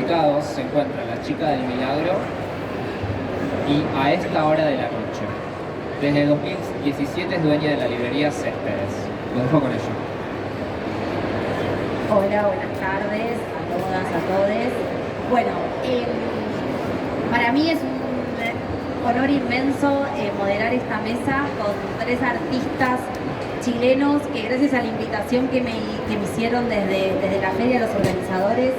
ubicados se encuentra La Chica del Milagro y A esta hora de la noche. Desde 2017 es dueña de la librería Céspedes. Los dejo con ella. Hola, buenas tardes a todas, a todes. Bueno, para mí es un honor inmenso moderar esta mesa con 3 artistas chilenos que gracias a la invitación que me hicieron desde la feria, los organizadores,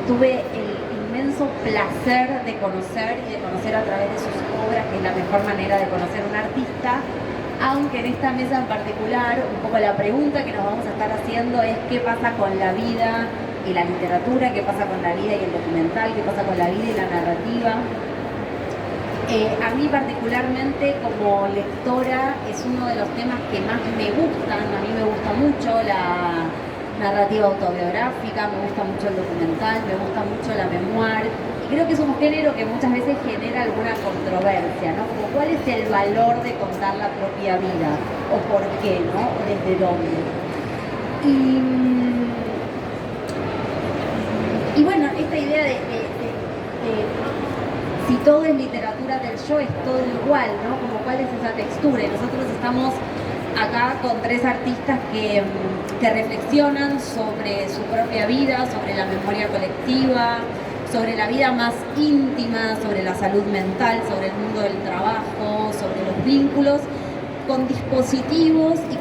tuve el inmenso placer de conocer y de conocer a través de sus obras, que es la mejor manera de conocer a un artista. Aunque en esta mesa en particular, un poco la pregunta que nos vamos a estar haciendo es qué pasa con la vida y la literatura, qué pasa con la vida y el documental, qué pasa con la vida y la narrativa. A mí particularmente como lectora es uno de los temas que más me gustan. A mí me gusta mucho la narrativa autobiográfica, me gusta mucho el documental, me gusta mucho la memoir. Creo que es un género que muchas veces genera alguna controversia, ¿no? Como cuál es el valor de contar la propia vida, o por qué, ¿no? O desde dónde. Y bueno, esta idea de si todo es literatura del yo, es todo igual, ¿no? Como cuál es esa textura. Y nosotros estamos acá con 3 artistas que reflexionan sobre su propia vida, sobre la memoria colectiva, sobre la vida más íntima, sobre la salud mental, sobre el mundo del trabajo, sobre los vínculos, con dispositivos y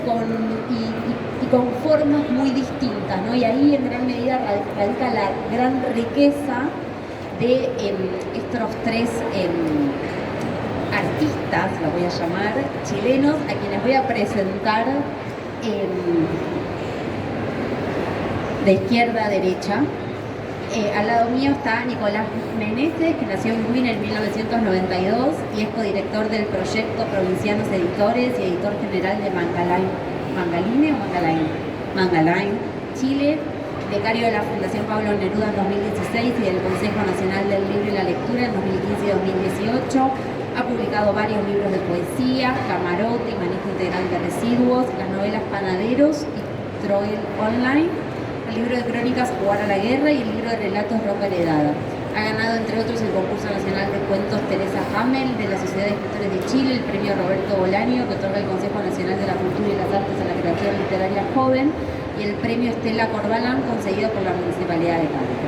con formas muy distintas, ¿no? Y ahí en gran medida radica la gran riqueza de estos 3 artistas, los voy a llamar, chilenos, a quienes voy a presentar de izquierda a derecha. Al lado mío está Nicolás Meneses, que nació en Buin en 1992 y es codirector del proyecto Provincianos Editores y editor general de Mangalain, Chile, becario de la Fundación Pablo Neruda en 2016 y del Consejo Nacional del Libro y la Lectura en 2015 y 2018. Ha publicado varios libros de poesía, Camarote y Manejo Integral de Residuos, las novelas Panaderos y Troil Online, el libro de crónicas Jugar a la Guerra y el libro de relatos Ropa Heredada. Ha ganado, entre otros, el concurso nacional de cuentos Teresa Hamel de la Sociedad de Escritores de Chile, el premio Roberto Bolaño, que otorga el Consejo Nacional de la Cultura y las Artes a la Creación Literaria Joven, y el premio Estela Corbalán, concedido por la Municipalidad de Talca.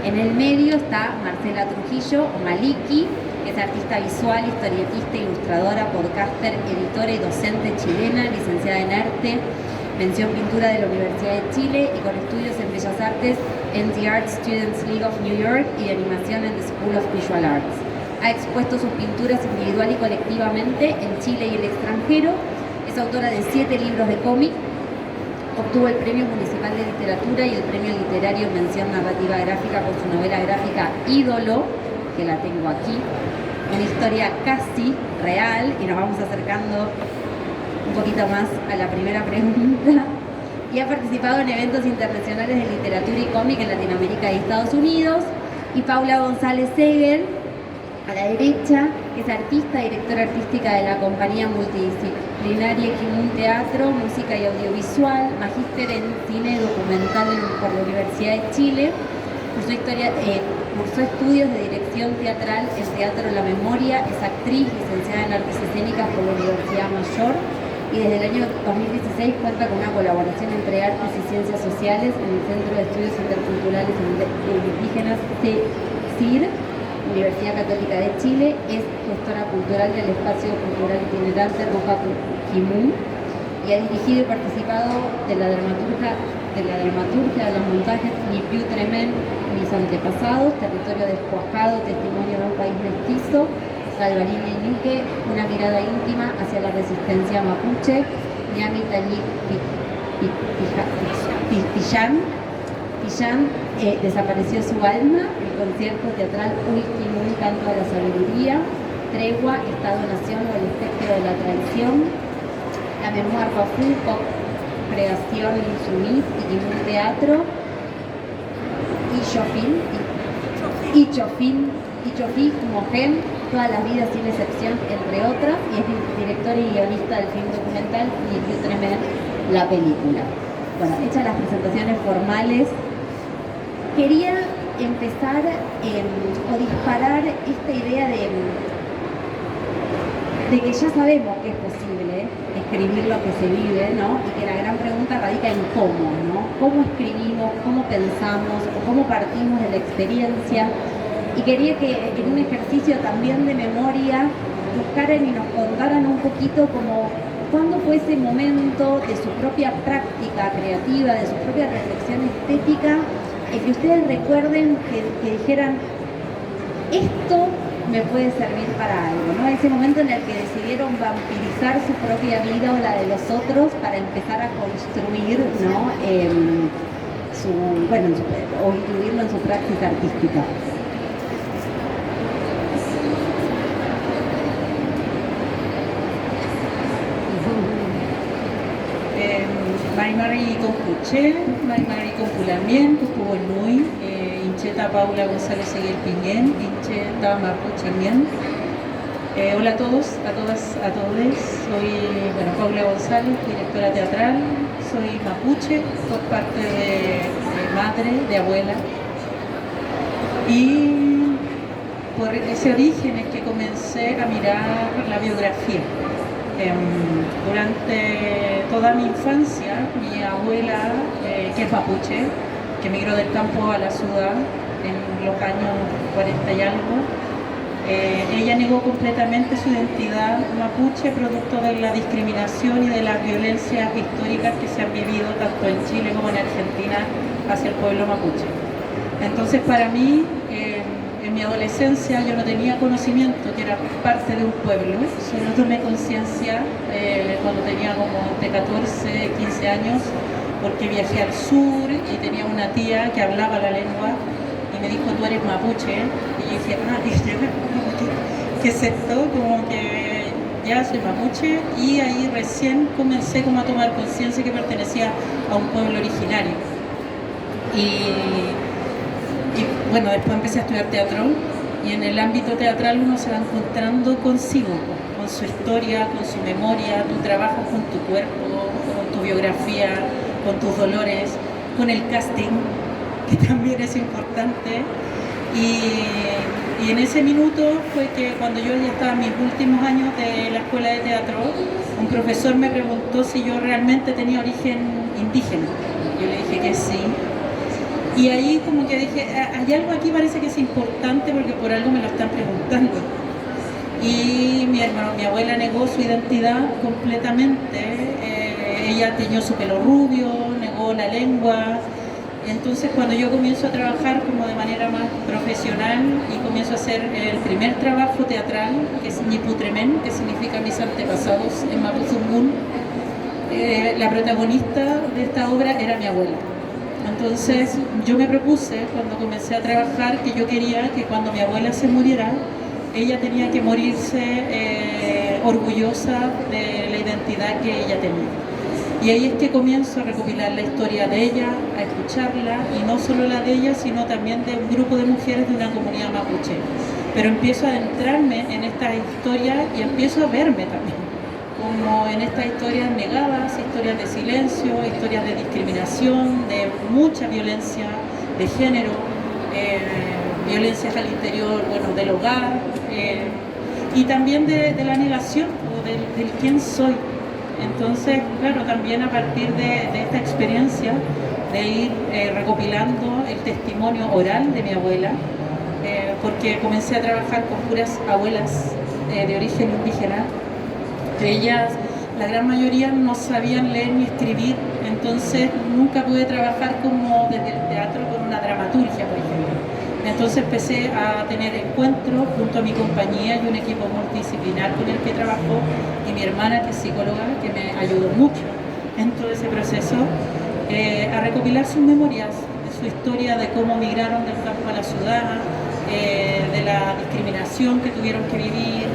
En el medio está Marcela Trujillo, o Maliki, que es artista visual, historietista, ilustradora, podcaster, editora y docente chilena, licenciada en arte, mención pintura de la Universidad de Chile y con estudios en Bellas Artes en The Art Students League of New York y animación en The School of Visual Arts. Ha expuesto sus pinturas individual y colectivamente en Chile y el extranjero. Es autora de 7 libros de cómic. Obtuvo el Premio Municipal de Literatura y el Premio Literario Mención Narrativa Gráfica por su novela gráfica Ídolo, que la tengo aquí. Una historia casi real, y nos vamos acercando un poquito más a la primera pregunta. Y ha participado en eventos internacionales de literatura y cómic en Latinoamérica y Estados Unidos. Y Paula González Seger, a la derecha, que es artista, directora artística de la compañía multidisciplinaria Kimun Teatro, Música y Audiovisual, magíster en cine documental por la Universidad de Chile. Cursó estudios de dirección teatral en Teatro La Memoria, es actriz, licenciada en Artes Escénicas por la Universidad Mayor, y desde el año 2016 cuenta con una colaboración entre artes y ciencias sociales en el Centro de Estudios Interculturales Indígenas CIR, Universidad Católica de Chile. Es gestora cultural del espacio cultural itinerante Roja Kimun y ha dirigido y participado de la dramaturgia de los montajes Ni Più Tremen, Mis Antepasados, Territorio Descuajado, Testimonio de un País Mestizo, Salvarín y Ñuque, Una Mirada Íntima hacia la Resistencia Mapuche, Ñami Tallí Pillán, Desapareció su alma, el concierto teatral Ultimun, Canto de la Sabiduría, Tregua, Estado-Nación o el espectro de la traición, la memoir Wafú, Creación Insumit y Kimun Teatro, y Chofin, Mojem, Todas las vidas sin excepción, entre otras, y es director y guionista del film documental Ni Più Tremen, la película. Bueno, hechas las presentaciones formales, quería empezar pensar o disparar esta idea de que ya sabemos que es posible escribir lo que se vive, ¿no? Y que la gran pregunta radica en cómo, ¿no? Cómo escribimos, cómo pensamos, o cómo partimos de la experiencia. Y quería que en un ejercicio también de memoria buscaran y nos contaran un poquito como cuándo fue ese momento de su propia práctica creativa, de su propia reflexión estética, en que ustedes recuerden que dijeran, esto me puede servir para algo, ¿no? Ese momento en el que decidieron vampirizar su propia vida o la de los otros para empezar a construir, ¿no? O incluirlo en su práctica artística. Marimari Compuche, Marimari Compulamiento, Cubolui, Incheta Paula González Seguel Piñén, Incheta Mapuche Mien. Hola a todos, a todas, a todos. Soy Paula González, directora teatral. Soy mapuche por parte de madre, de abuela. Y por ese origen es que comencé a mirar la biografía. Durante toda mi infancia, mi abuela, que es mapuche, que emigró del campo a la ciudad en los años 40 y algo, ella negó completamente su identidad mapuche producto de la discriminación y de las violencias históricas que se han vivido tanto en Chile como en Argentina hacia el pueblo mapuche. Entonces, para mí, en mi adolescencia yo no tenía conocimiento que era parte de un pueblo, solo tomé conciencia cuando tenía como de 14, 15 años, porque viajé al sur y tenía una tía que hablaba la lengua y me dijo, tú eres mapuche, y yo dije, ¿qué es esto? Como que ya soy mapuche, y ahí recién comencé como a tomar conciencia que pertenecía a un pueblo originario. Y bueno, después empecé a estudiar teatro, y en el ámbito teatral uno se va encontrando consigo, con su historia, con su memoria. Tú trabajas con tu cuerpo, con tu biografía, con tus dolores, con el casting, que también es importante. Y en ese minuto fue que cuando yo ya estaba en mis últimos años de la escuela de teatro, un profesor me preguntó si yo realmente tenía origen indígena. Yo le dije que sí. Y ahí como que dije, hay algo aquí parece que es importante porque por algo me lo están preguntando. Y mi abuela negó su identidad completamente. Ella teñió su pelo rubio, negó la lengua. Entonces cuando yo comienzo a trabajar como de manera más profesional y comienzo a hacer el primer trabajo teatral, que es Ñiputremen, que significa mis antepasados en Mapuzungún, la protagonista de esta obra era mi abuela. Entonces yo me propuse cuando comencé a trabajar que yo quería que cuando mi abuela se muriera, ella tenía que morirse orgullosa de la identidad que ella tenía. Y ahí es que comienzo a recopilar la historia de ella, a escucharla, y no solo la de ella, sino también de un grupo de mujeres de una comunidad mapuche. Pero empiezo a adentrarme en estas historias y empiezo a verme también, como en estas historias negadas, historias de silencio, historias de discriminación, de mucha violencia de género, violencias al interior, del hogar, y también de la negación, o del quién soy. Entonces, claro, también a partir de esta experiencia de ir recopilando el testimonio oral de mi abuela, porque comencé a trabajar con puras abuelas de origen indígena. Ellas, la gran mayoría, no sabían leer ni escribir, entonces nunca pude trabajar como desde el teatro con una dramaturgia, por ejemplo. Entonces empecé a tener encuentros junto a mi compañía y un equipo multidisciplinar con el que trabajo, y mi hermana, que es psicóloga, que me ayudó mucho en todo ese proceso, a recopilar sus memorias, su historia de cómo migraron del campo a la ciudad, de la discriminación que tuvieron que vivir,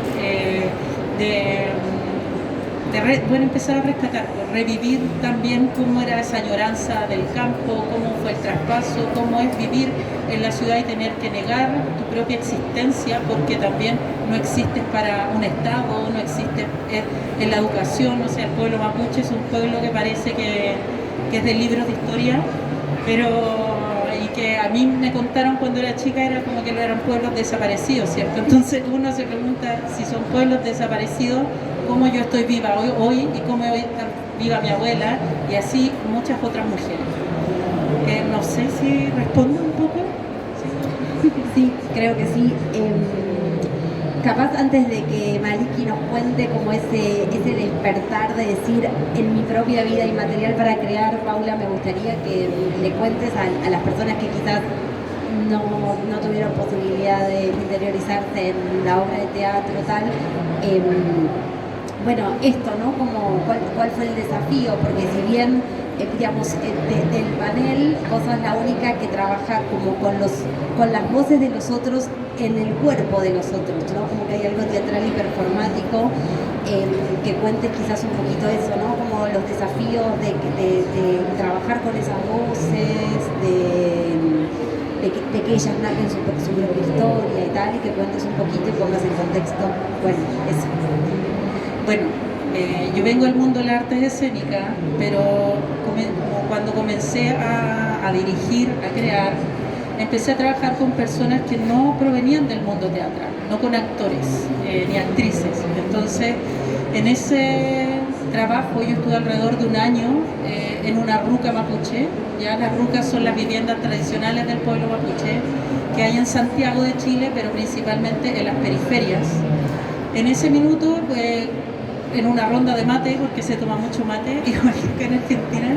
empezar a rescatar, revivir también cómo era esa añoranza del campo, cómo fue el traspaso, cómo es vivir en la ciudad y tener que negar tu propia existencia porque también no existes para un Estado, no existes en la educación. O sea, el pueblo mapuche es un pueblo que parece que es de libros de historia, pero y que a mí me contaron cuando era chica era como que eran pueblos desaparecidos, ¿cierto? Entonces uno se pregunta si son pueblos desaparecidos, cómo yo estoy viva hoy y cómo hoy está viva mi abuela y así muchas otras mujeres. No sé si respondo un poco. Sí, creo que sí. Capaz antes de que Maliki nos cuente como ese despertar de decir en mi propia vida hay material para crear, Paula, me gustaría que le cuentes a las personas que quizás no tuvieron posibilidad de interiorizarse en la obra de teatro tal, bueno, esto, ¿no? Como cuál fue el desafío, porque si bien digamos, del panel, vos sos la única que trabaja como con las voces de los otros en el cuerpo de los otros, ¿no? Como que hay algo teatral y performático, que cuentes quizás un poquito eso, ¿no? Como los desafíos de trabajar con esas voces, de que ellas narren su propia historia y tal, y que cuentes un poquito y pongas en contexto, bueno, eso. Bueno, yo vengo del mundo de las artes escénicas, pero cuando comencé a dirigir, a crear, empecé a trabajar con personas que no provenían del mundo teatral, no con actores ni actrices. Entonces, en ese trabajo yo estuve alrededor de un año en una ruca mapuche. Ya las rucas son las viviendas tradicionales del pueblo mapuche que hay en Santiago de Chile, pero principalmente en las periferias. En ese minuto, en una ronda de mate, porque se toma mucho mate, igual que en Argentina,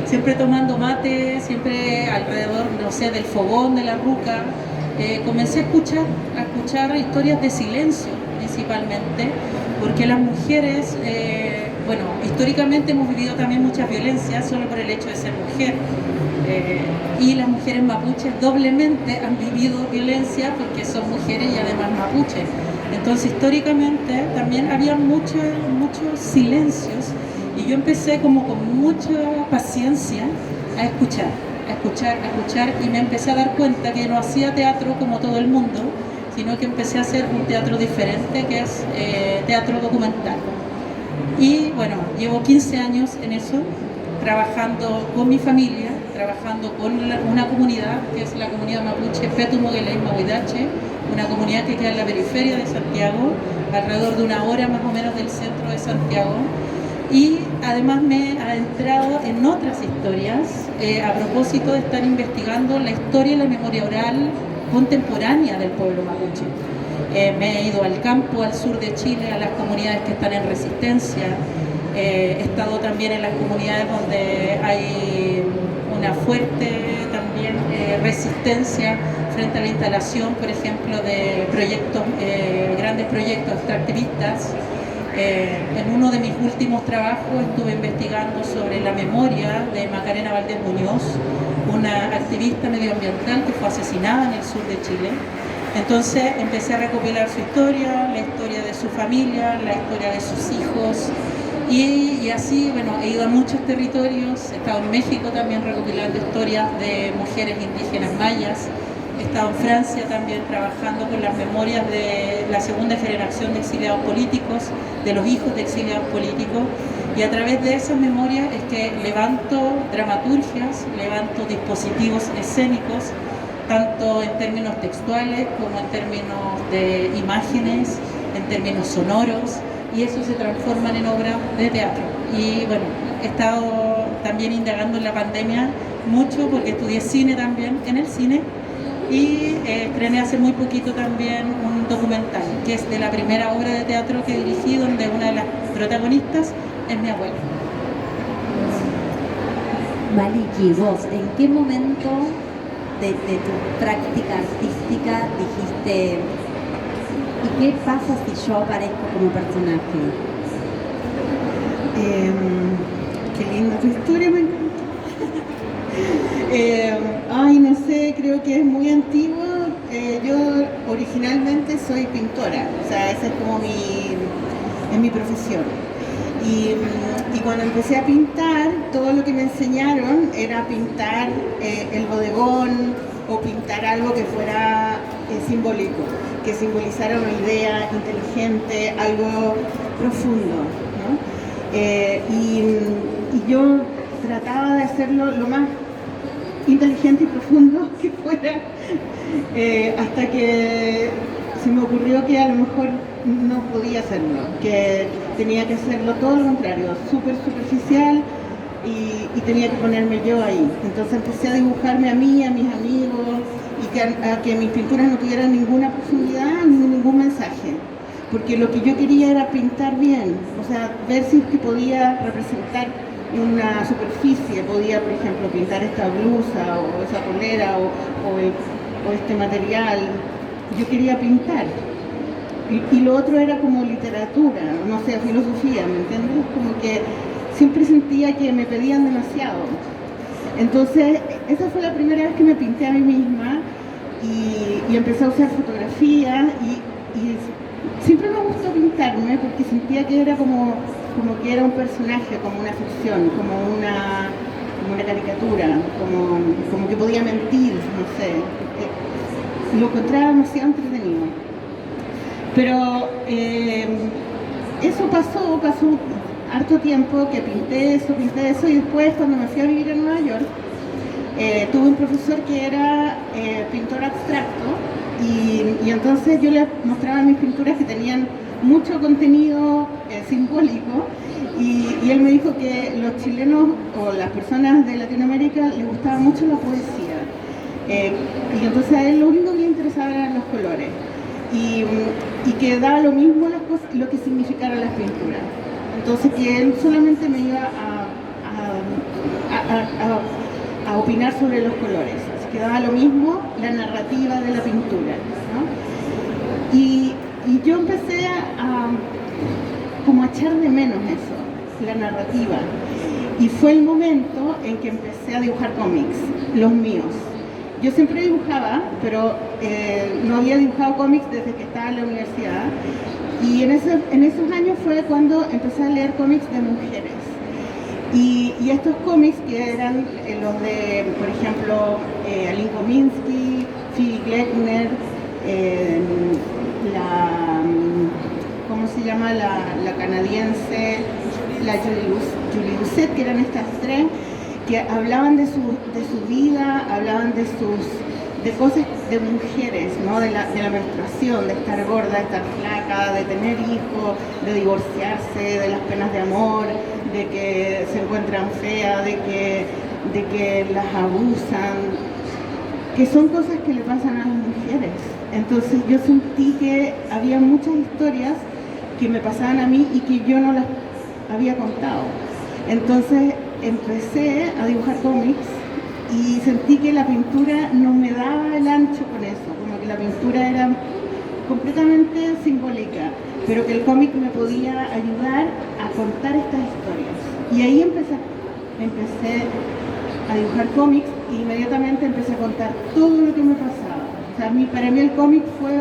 siempre tomando mate, siempre alrededor, no sé, del fogón, de la ruca, comencé a escuchar historias de silencio, principalmente, porque las mujeres, bueno, históricamente hemos vivido también muchas violencias solo por el hecho de ser mujer, y las mujeres mapuches doblemente han vivido violencia porque son mujeres y además mapuches. Entonces históricamente también había muchos silencios y yo empecé como con mucha paciencia a escuchar y me empecé a dar cuenta que no hacía teatro como todo el mundo, sino que empecé a hacer un teatro diferente que es teatro documental. Y bueno, llevo 15 años en eso, trabajando con mi familia, trabajando con una comunidad que es la comunidad mapuche Petumoguelay Mahuidache, una comunidad que queda en la periferia de Santiago, alrededor de una hora más o menos del centro de Santiago. Y además me he adentrado en otras historias a propósito de estar investigando la historia y la memoria oral contemporánea del pueblo mapuche. Me he ido al campo, al sur de Chile, a las comunidades que están en resistencia. He estado también en las comunidades donde hay una fuerte también resistencia frente a la instalación, por ejemplo, de proyectos, grandes proyectos extractivistas. En uno de mis últimos trabajos estuve investigando sobre la memoria de Macarena Valdés Muñoz, una activista medioambiental que fue asesinada en el sur de Chile. Entonces empecé a recopilar su historia, la historia de su familia, la historia de sus hijos, y así, bueno, he ido a muchos territorios. He estado en México también recopilando historias de mujeres indígenas mayas. He estado en Francia también trabajando con las memorias de la segunda generación de exiliados políticos, de los hijos de exiliados políticos, y a través de esas memorias es que levanto dramaturgias, levanto dispositivos escénicos, tanto en términos textuales como en términos de imágenes, en términos sonoros, y eso se transforma en obras de teatro. Y bueno, he estado también indagando en la pandemia mucho porque estudié cine también en el cine, y estrené hace muy poquito también un documental que es de la primera obra de teatro que dirigí, donde una de las protagonistas es mi abuela. Maliki, vos, ¿en qué momento de tu práctica artística dijiste, ¿y qué pasa si yo aparezco como personaje? Qué linda tu historia, me encanta. Ay, no sé, creo que es muy antiguo. Yo originalmente soy pintora, o sea, esa es como mi profesión. Y cuando empecé a pintar, todo lo que me enseñaron era pintar el bodegón o pintar algo que fuera simbólico, que simbolizara una idea inteligente, algo profundo, ¿no? Y yo trataba de hacerlo lo más inteligente y profundo que fuera, hasta que se me ocurrió que a lo mejor no podía hacerlo, que tenía que hacerlo todo lo contrario, súper superficial, y tenía que ponerme yo ahí. Entonces empecé a dibujarme a mí, a mis amigos, y a que mis pinturas no tuvieran ninguna profundidad ni ningún mensaje, porque lo que yo quería era pintar bien, o sea, ver si es que podía representar una superficie, podía, por ejemplo, pintar esta blusa o esa polera o este material. Yo quería pintar. Y lo otro era como literatura, no sé, filosofía, ¿me entiendes? Como que siempre sentía que me pedían demasiado. Entonces, esa fue la primera vez que me pinté a mí misma y empecé a usar fotografía y siempre me gustó pintarme porque sentía que era como que era un personaje, como una ficción, como una caricatura, como que podía mentir, no sé. Lo encontraba demasiado entretenido. Pero eso pasó harto tiempo que pinté eso, y después cuando me fui a vivir a Nueva York, tuve un profesor que era pintor abstracto, y entonces yo le mostraba mis pinturas que tenían mucho contenido simbólico, y él me dijo que los chilenos o las personas de Latinoamérica les gustaba mucho la poesía, y entonces a él lo único que le interesaba eran los colores, y que daba lo mismo las cosas, lo que significaran las pinturas. Entonces que él solamente me iba a opinar sobre los colores, así que daba lo mismo la narrativa de la pintura, ¿no? Y yo empecé como a echar de menos eso, la narrativa, y fue el momento en que empecé a dibujar cómics, los míos. Yo siempre dibujaba, pero no había dibujado cómics desde que estaba en la universidad, y en esos años fue cuando empecé a leer cómics de mujeres. Y estos cómics que eran los de, por ejemplo, Aline Kominsky, Phoebe Gleckner, ¿cómo se llama? La canadiense, la Julie Doucet, que eran estas tres, que hablaban de su vida, hablaban de cosas de mujeres, ¿no? De la menstruación, de estar gorda, de estar flaca, de tener hijos, de divorciarse, de las penas de amor, de que se encuentran feas, de que las abusan, que son cosas que le pasan a las mujeres. Entonces yo sentí que había muchas historias que me pasaban a mí y que yo no las había contado. Entonces empecé a dibujar cómics y sentí que la pintura no me daba el ancho con eso, como que la pintura era completamente simbólica, pero que el cómic me podía ayudar a contar estas historias. Y ahí empecé a dibujar cómics e inmediatamente empecé a contar todo lo que me pasaba. O sea, para mí el cómic fue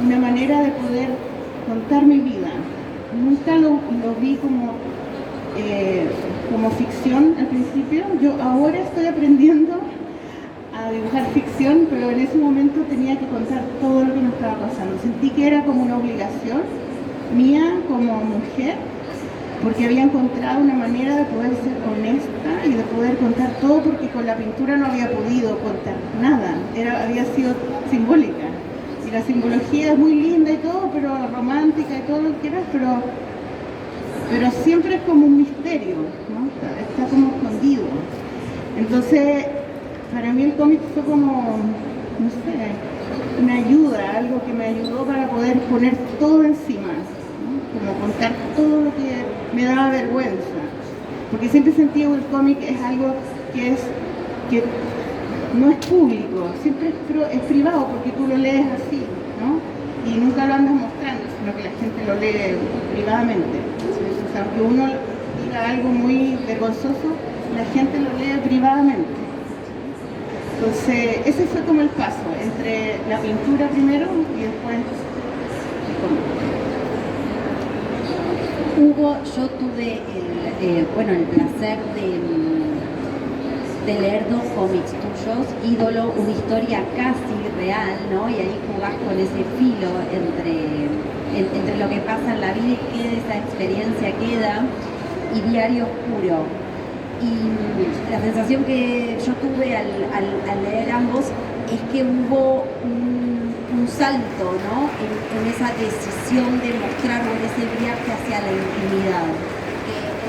una manera de poder contar mi vida. Nunca lo vi como ficción al principio. Yo ahora estoy aprendiendo a dibujar ficción, pero en ese momento tenía que contar todo lo que me estaba pasando. Sentí que era como una obligación mía como mujer, porque había encontrado una manera de poder ser honesta y de poder contar todo, porque con la pintura no había podido contar nada, había sido simbólica. Y la simbología es muy linda y todo, pero romántica y todo lo que quieras, pero siempre es como un misterio, ¿no? Está como escondido. Entonces, para mí el cómic fue como, no sé, una ayuda, algo que me ayudó para poder poner todo encima, ¿no? Como contar todo lo que me daba vergüenza. Porque siempre sentí que el cómic es algo que no es público, siempre es privado, porque tú lo lees así, ¿no? Y nunca lo andas mostrando, sino que la gente lo lee privadamente. O sea, aunque uno diga algo muy vergonzoso, la gente lo lee privadamente. Entonces, ese fue como el paso, entre la pintura primero y después el cómic. Hugo, yo tuve el placer de leer dos cómics tuyos, Ídolo, una historia casi real, ¿no? Y ahí jugás con ese filo entre lo que pasa en la vida y qué de esa experiencia queda, y Diario Oscuro. Y la sensación que yo tuve al leer ambos es que hubo un salto, ¿no? en esa decisión de mostrar en ese viaje hacia la intimidad.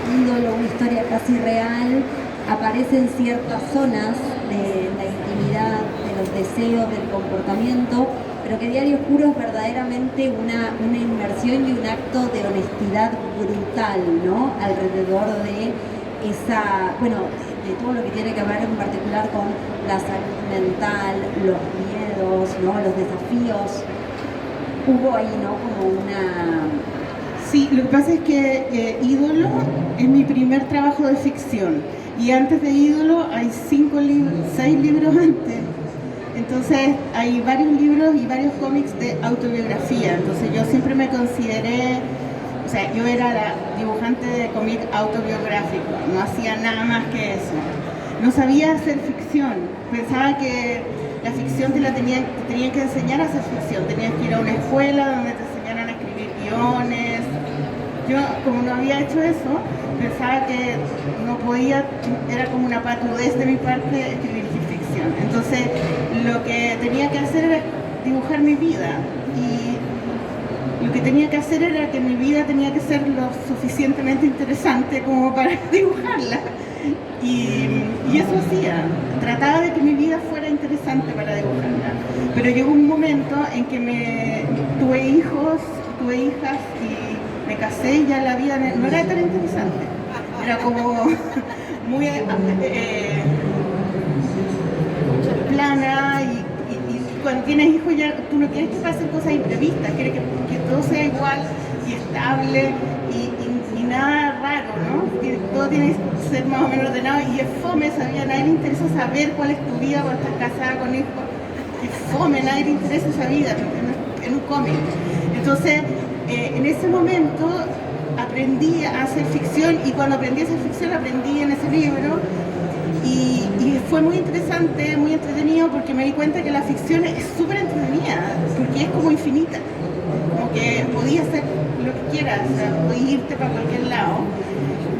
El ídolo, una historia casi real, aparece en ciertas zonas de la intimidad, de los deseos, del comportamiento, pero que Diario Oscuro es verdaderamente una inmersión y un acto de honestidad brutal, ¿no? Alrededor de esa, bueno, de todo lo que tiene que ver en particular con la salud mental, los miedos, ¿no? Los desafíos. Hubo ahí, ¿no? Como una... Sí, lo que pasa es que Ídolo es mi primer trabajo de ficción y antes de Ídolo hay 6 libros antes. Entonces hay varios libros y varios cómics de autobiografía. Entonces yo siempre me consideré, o sea, yo era la dibujante de cómic autobiográfico, no hacía nada más que eso. No sabía hacer ficción, pensaba que la ficción te tenían que enseñar a hacer ficción, tenías que ir a una escuela donde te enseñaran a escribir guiones. Yo, como no había hecho eso, pensaba que no podía, era como una patudez de mi parte escribir ficción. Entonces, lo que tenía que hacer era dibujar mi vida. Y lo que tenía que hacer era que mi vida tenía que ser lo suficientemente interesante como para dibujarla. Y eso hacía. Trataba de que mi vida fuera interesante para dibujarla. Pero llegó un momento en que tuve hijos, tuve hijas y me casé y ya la vida no era tan interesante. Era como muy plana y cuando tienes hijos ya tú no quieres que pasen cosas imprevistas, quieres que todo sea igual y estable y nada raro, ¿no? Todo tiene que ser más o menos ordenado y es fome, a nadie le interesa saber cuál es tu vida cuando estás casada con hijos. Es fome, nadie le interesa esa vida en un cómic. Entonces, en ese momento aprendí a hacer ficción y cuando aprendí a hacer ficción aprendí en ese libro y fue muy interesante, muy entretenido porque me di cuenta que la ficción es súper entretenida porque es como infinita, como que podías hacer lo que quieras, o sea, podías irte para cualquier lado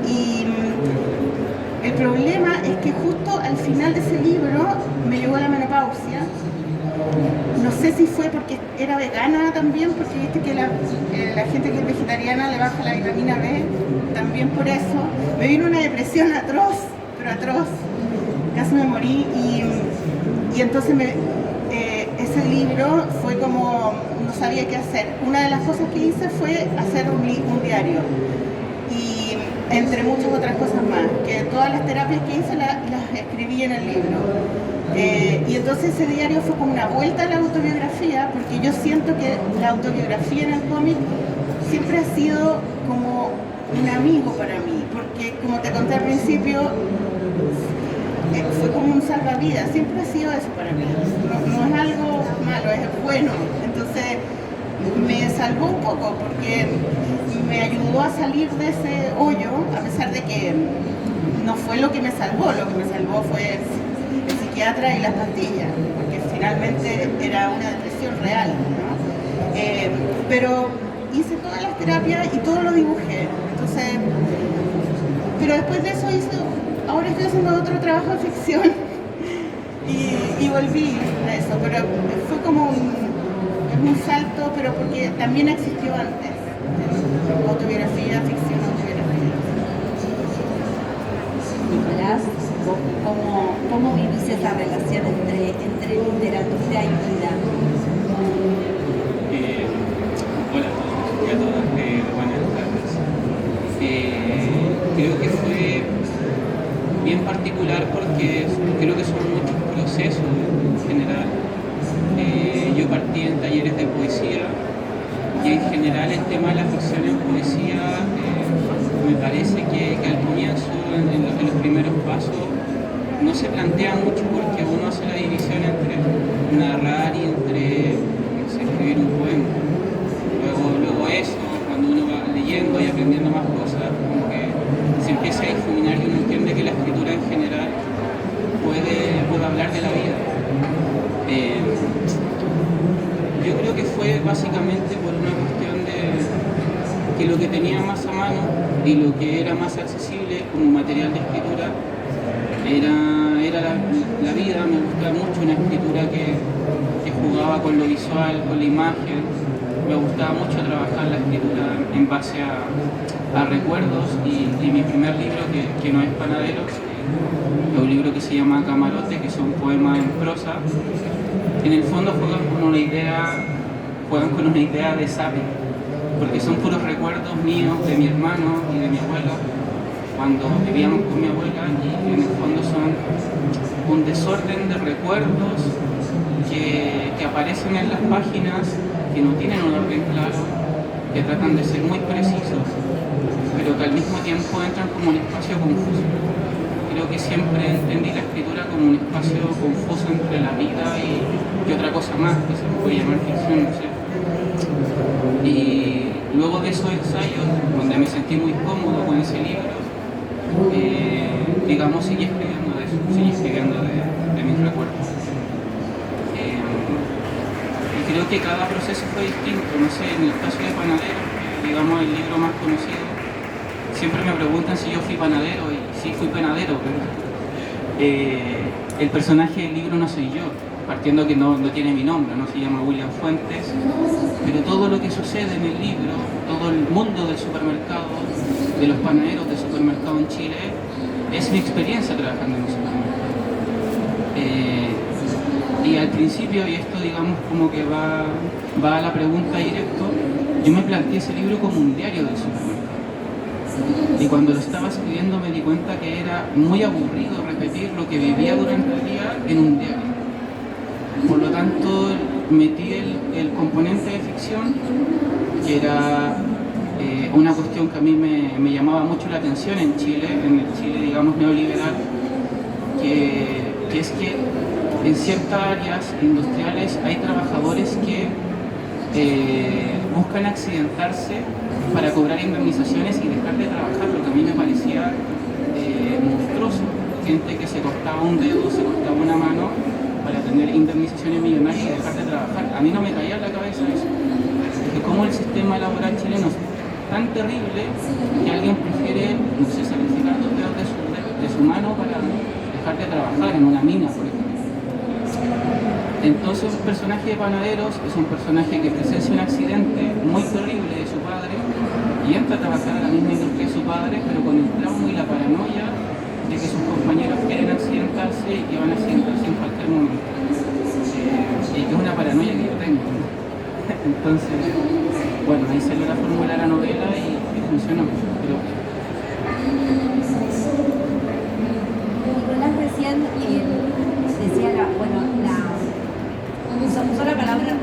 y el problema es que justo al final de ese libro me llegó la menopausia. No sé si fue porque era vegana también, porque viste que la gente que es vegetariana le baja la vitamina B, también por eso. Me vino una depresión atroz, pero atroz, casi me morí y entonces ese libro fue como, no sabía qué hacer. Una de las cosas que hice fue hacer un diario y entre muchas otras cosas más, que todas las terapias que hice las escribí en el libro. Y entonces ese diario fue como una vuelta a la autobiografía, porque yo siento que la autobiografía en el cómic siempre ha sido como un amigo para mí, porque como te conté al principio, fue como un salvavidas, siempre ha sido eso para mí, no es algo malo, es bueno. Entonces me salvó un poco porque me ayudó a salir de ese hoyo, a pesar de que no fue lo que me salvó fue el psiquiatra y las pastillas, porque finalmente era una depresión real, ¿no? Pero hice todas las terapias y todo lo dibujé, entonces, pero después de eso ahora estoy haciendo otro trabajo de ficción y volví a eso, pero fue como un salto, pero porque también existió antes, autobiografía, ficción, autobiografía. Nicolás, ¿cómo vivís esa relación entre literatura y vida? Hola a todos y a todas, buenas tardes. Creo que fue bien particular porque creo que son muchos procesos en general. Yo partí en talleres de poesía y en general el tema de la ficción en poesía me parece que al comienzo, en los primeros pasos, no se plantea mucho porque uno hace la división entre narrar y entre escribir un poema. Luego eso, cuando uno va leyendo y aprendiendo más cosas, como que se empieza a difuminar y uno entiende que la escritura en general puede hablar de la vida. Yo creo que fue básicamente por una cuestión de que lo que tenía más a mano y lo que era más accesible como material de escritura era la vida. Me gustaba mucho una escritura que jugaba con lo visual, con la imagen. Me gustaba mucho trabajar la escritura en base a recuerdos y mi primer libro, que no es Panadero, es un libro que se llama Camarote, que son poemas en prosa. En el fondo juegan con una idea de zapping, porque son puros recuerdos míos, de mi hermano y de mi abuela, cuando vivíamos con mi abuela, y en el fondo son un desorden de recuerdos que aparecen en las páginas, que no tienen un orden claro, que tratan de ser muy precisos, pero que al mismo tiempo entran como un espacio confuso. Creo que siempre entendí la escritura como un espacio confuso entre la vida y otra cosa más, que se puede llamar ficción, no sé. Y luego de esos ensayos, donde me sentí muy cómodo con ese libro, digamos, seguí escribiendo de eso, seguí escribiendo de mis recuerdos. Y creo que cada proceso fue distinto, no sé, en el caso de Panadero, digamos el libro más conocido, siempre me preguntan si yo fui panadero, y sí fui panadero, pero el personaje del libro no soy yo, partiendo que no tiene mi nombre, no se llama William Fuentes, pero todo lo que sucede en el libro, todo el mundo del supermercado, de los panaderos del supermercado en Chile, es mi experiencia trabajando en un supermercado. Y al principio, y esto digamos como que va a la pregunta directo, yo me planteé ese libro como un diario del supermercado. Y cuando lo estaba escribiendo me di cuenta que era muy aburrido repetir lo que vivía durante el día en un diario. Por lo tanto, metí el componente de ficción, que era una cuestión que a mí me llamaba mucho la atención en el Chile, digamos, neoliberal, que es que en ciertas áreas industriales hay trabajadores que buscan accidentarse para cobrar indemnizaciones y dejar de trabajar, lo que a mí me parecía monstruoso. Gente que se cortaba un dedo, se cortaba una mano para tener indemnizaciones millonarias y dejar de trabajar. A mí no me caía en la cabeza eso. Porque como el sistema laboral chileno es tan terrible que alguien prefiere, no sé, sacrificar 2 dedos de su mano para dejar de trabajar en una mina, por ejemplo. Entonces el personaje de Panaderos es un personaje que presencia un accidente muy terrible de su padre y entra a trabajar a la misma industria de su padre, pero con el trauma y la paranoia de que sus compañeros quieren accidentarse y que van a accidentarse en cualquier momento. Y que es una paranoia que yo tengo. Entonces, bueno, ahí salió la fórmula de la novela y funcionó. Pero... Nicolás recién decía usó la palabra